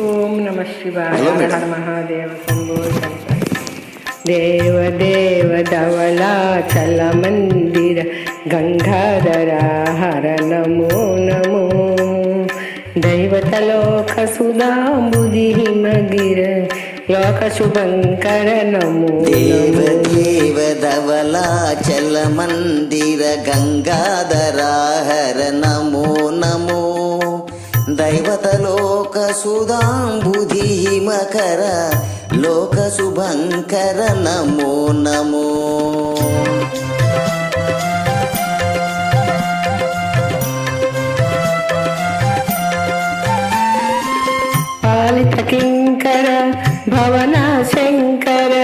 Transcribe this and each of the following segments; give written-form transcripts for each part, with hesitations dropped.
ఓం నమ శివాయ. హర మహాదేవ శంభో శంకర. దేవ దేవ ధవళాచల మందిర గంగాధర హర నమో నమో. దైవతలోక సుధాంబుధి హిమగిర లోక శుభంకర నమో. దేవ దేవ ధవళాచల మందిర గంగాధర హర నమో నమో. దైవతలోక సుధాంబుధి హిమకర లోక శుభంకర నమో నమో. పాలిత కింకర భవన శంకర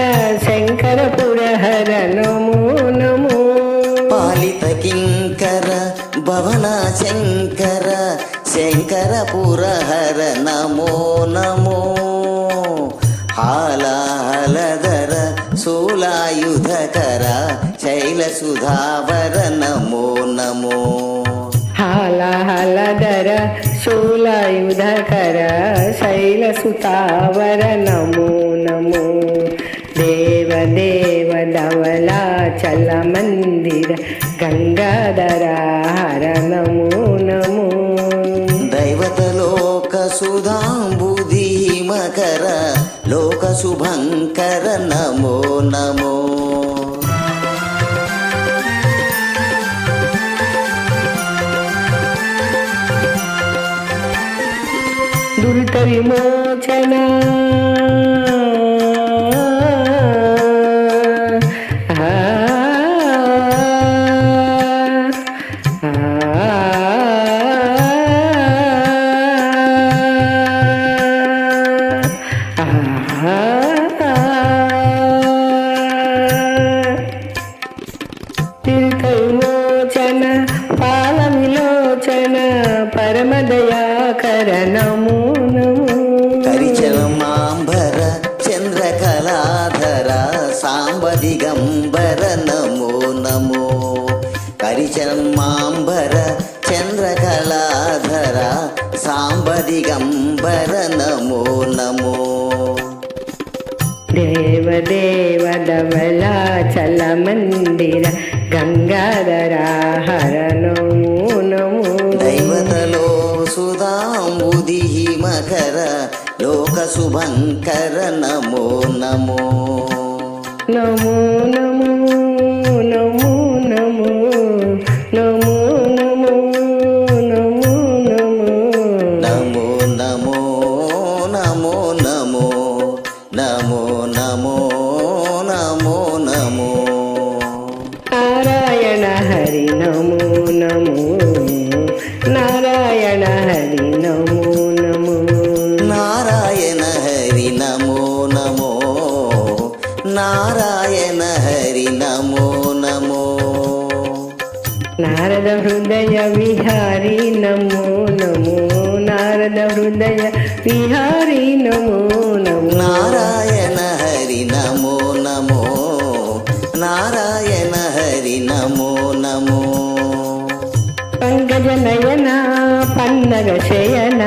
శంకర పురహర నమో నమో. పాలిత కింకర భవన శంకర శంకర పురహర నమో నమో. హాలాహలధర శూలాయుధకర శైల సుధావర నమో నమో. హాలాహలధర శూలాయుధకర శైల సుతావర నమో నమో. దేవ దేవ ధవళాచల మందిర గంగాధర హర నమో నమో. దైవతలోక సుధాంబుధి హిమకర లోక శుభంకర నమో నమో. దురిత విమోచన విమోచన పాల విలోచన పరమ దయాకర నమో నమో. కరిచరమాంబర చంద్రకళాధర సాంబ దిగంబర నమో నమో. కరిచరమాంబర చంద్రకళాధర సాంబ దిగంబర నమో నమో. దేవ దేవ ధవళాచల మందిర గంగాధర హర నమో నమో. దైవతలో సుధాంబుధి హిమకర లోక శుభంకర నమో నమో. నమో నమో నమో నమో నమో నమో నమో నమో నమో నమో నమో నమో నమో నమో నమో. నారాయణ హరి నమో నమో. నారాయణ హరి నమో నమో. నారాయణ హరి నమో నమో. నారాయణ హరి నమో నమో. నారద హృదయ విహారీ నమో నమో. నారద హృదయ విహారీ నమో నమో. నారాయణ హరి నమో నమో. నారాయణ హరి నమో నమో. పంకజ నయన పన్నగ శయన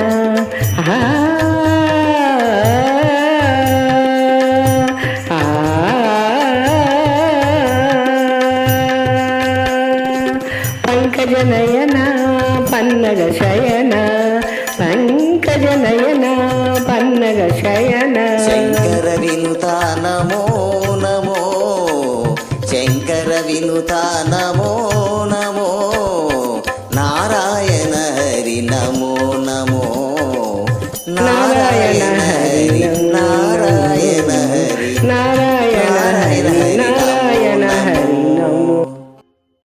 పంకజ నయన పన్నగ శయన పంకజ నయన పన్నగ శయన. శంకర వినుత నమో నమో. శంకర వినుత నమో నమో.